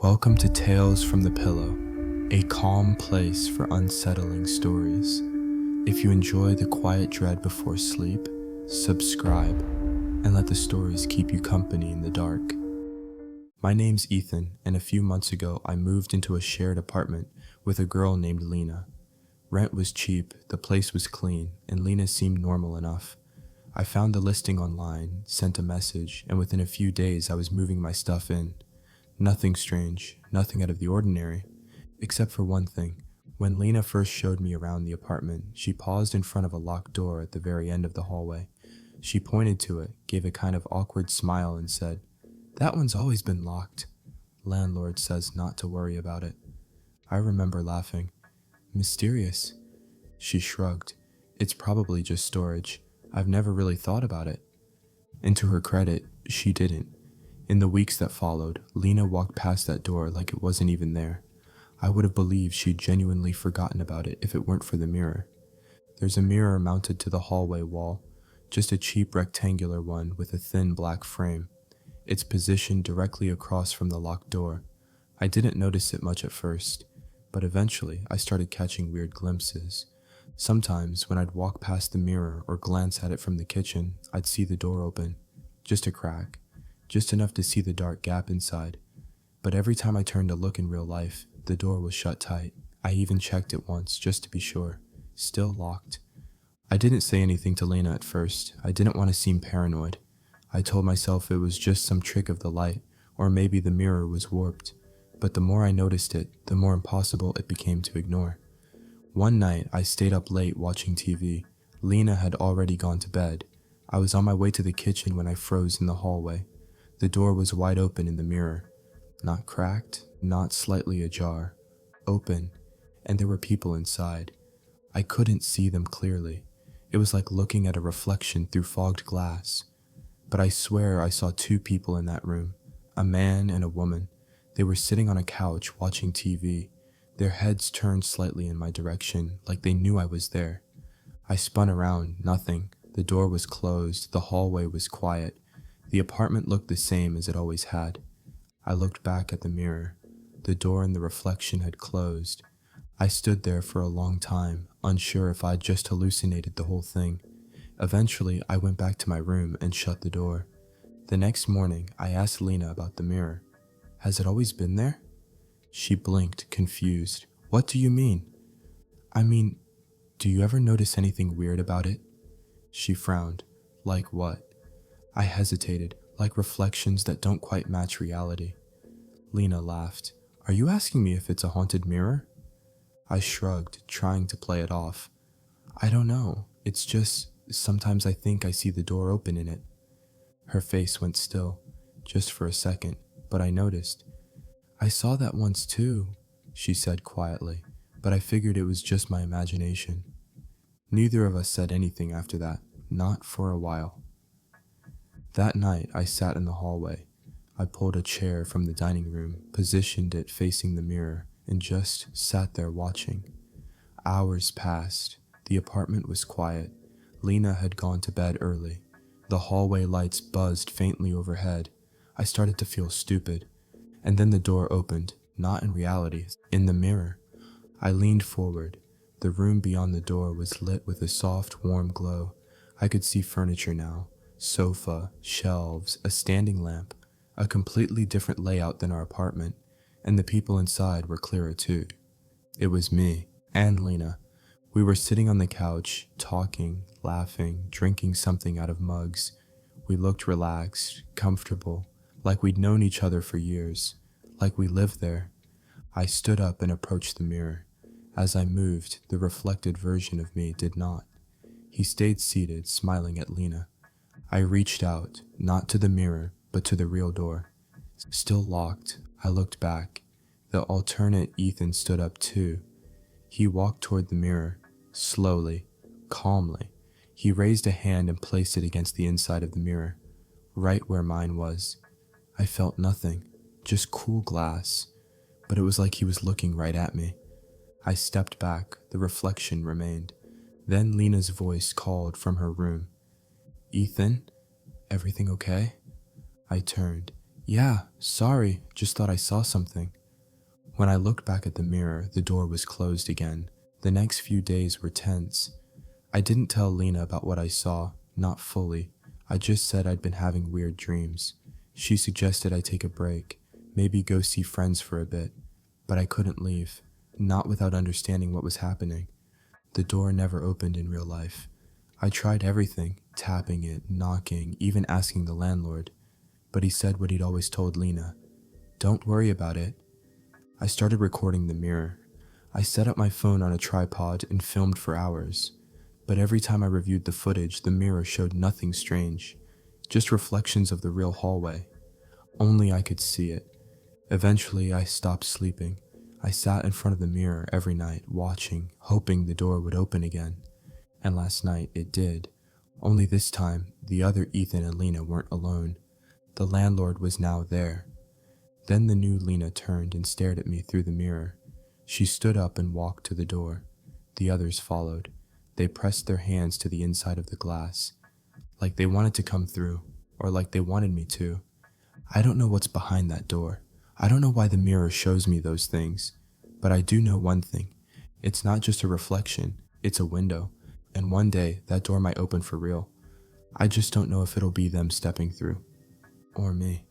Welcome to Tales from the Pillow, a calm place for unsettling stories. If you enjoy the quiet dread before sleep, subscribe and let the stories keep you company in the dark. My name's Ethan, and a few months ago I moved into a shared apartment with a girl named Lena. Rent was cheap, the place was clean, and Lena seemed normal enough. I found the listing online, sent a message, and within a few days I was moving my stuff in. Nothing strange, nothing out of the ordinary, except for one thing. When Lena first showed me around the apartment, she paused in front of a locked door at the very end of the hallway. She pointed to it, gave a kind of awkward smile and said, "That one's always been locked. Landlord says not to worry about it." I remember laughing. "Mysterious." She shrugged. "It's probably just storage. I've never really thought about it." And to her credit, she didn't. In the weeks that followed, Lena walked past that door like it wasn't even there. I would have believed she'd genuinely forgotten about it if it weren't for the mirror. There's a mirror mounted to the hallway wall, just a cheap rectangular one with a thin black frame. It's positioned directly across from the locked door. I didn't notice it much at first, but eventually I started catching weird glimpses. Sometimes when I'd walk past the mirror or glance at it from the kitchen, I'd see the door open, just a crack. Just enough to see the dark gap inside. But every time I turned to look in real life, the door was shut tight. I even checked it once, just to be sure. Still locked. I didn't say anything to Lena at first. I didn't want to seem paranoid. I told myself it was just some trick of the light, or maybe the mirror was warped. But the more I noticed it, the more impossible it became to ignore. One night, I stayed up late watching TV. Lena had already gone to bed. I was on my way to the kitchen when I froze in the hallway. The door was wide open in the mirror. Not cracked, not slightly ajar. Open, and there were people inside. I couldn't see them clearly. It was like looking at a reflection through fogged glass. But I swear I saw two people in that room, a man and a woman. They were sitting on a couch watching TV, their heads turned slightly in my direction, like they knew I was there. I spun around, nothing. The door was closed, the hallway was quiet. The apartment looked the same as it always had. I looked back at the mirror. The door in the reflection had closed. I stood there for a long time, unsure if I'd just hallucinated the whole thing. Eventually, I went back to my room and shut the door. The next morning, I asked Lena about the mirror. "Has it always been there?" She blinked, confused. "What do you mean?" "I mean, do you ever notice anything weird about it?" She frowned. "Like what?" I hesitated, like reflections that don't quite match reality. Lena laughed. "Are you asking me if it's a haunted mirror?" I shrugged, trying to play it off. "I don't know. It's just, sometimes I think I see the door open in it." Her face went still, just for a second, but I noticed. "I saw that once too," she said quietly, but I figured it was just my imagination. Neither of us said anything after that, not for a while. That night, I sat in the hallway. I pulled a chair from the dining room, positioned it facing the mirror, and just sat there watching. Hours passed. The apartment was quiet. Lena had gone to bed early. The hallway lights buzzed faintly overhead. I started to feel stupid. And then the door opened, not in reality, in the mirror. I leaned forward. The room beyond the door was lit with a soft, warm glow. I could see furniture now. Sofa, shelves, a standing lamp, a completely different layout than our apartment, and the people inside were clearer too. It was me and Lena. We were sitting on the couch, talking, laughing, drinking something out of mugs. We looked relaxed, comfortable, like we'd known each other for years, like we lived there. I stood up and approached the mirror. As I moved, the reflected version of me did not. He stayed seated, smiling at Lena. I reached out, not to the mirror, but to the real door. Still locked, I looked back. The alternate Ethan stood up too. He walked toward the mirror, slowly, calmly. He raised a hand and placed it against the inside of the mirror, right where mine was. I felt nothing, just cool glass, but it was like he was looking right at me. I stepped back, the reflection remained. Then Lena's voice called from her room. "Ethan, everything okay?" I turned. Yeah, sorry, just thought I saw something. When I looked back at the mirror, the door was closed again. The next few days were tense. I didn't tell Lena about what I saw, not fully. I just said I'd been having weird dreams. She suggested I take a break, maybe go see friends for a bit, but I couldn't leave, not without understanding what was happening. The door never opened in real life. I tried everything, tapping it, knocking, even asking the landlord, but he said what he'd always told Lena: "Don't worry about it." I started recording the mirror. I set up my phone on a tripod and filmed for hours. But every time I reviewed the footage, the mirror showed nothing strange, just reflections of the real hallway. Only I could see it. Eventually, I stopped sleeping. I sat in front of the mirror every night, watching, hoping the door would open again. And last night, it did. Only this time, the other Ethan and Lena weren't alone. The landlord was now there. Then the new Lena turned and stared at me through the mirror. She stood up and walked to the door. The others followed. They pressed their hands to the inside of the glass, like they wanted to come through, or like they wanted me to. I don't know what's behind that door. I don't know why the mirror shows me those things. But I do know one thing. It's not just a reflection, it's a window. And one day, that door might open for real. I just don't know if it'll be them stepping through, or me.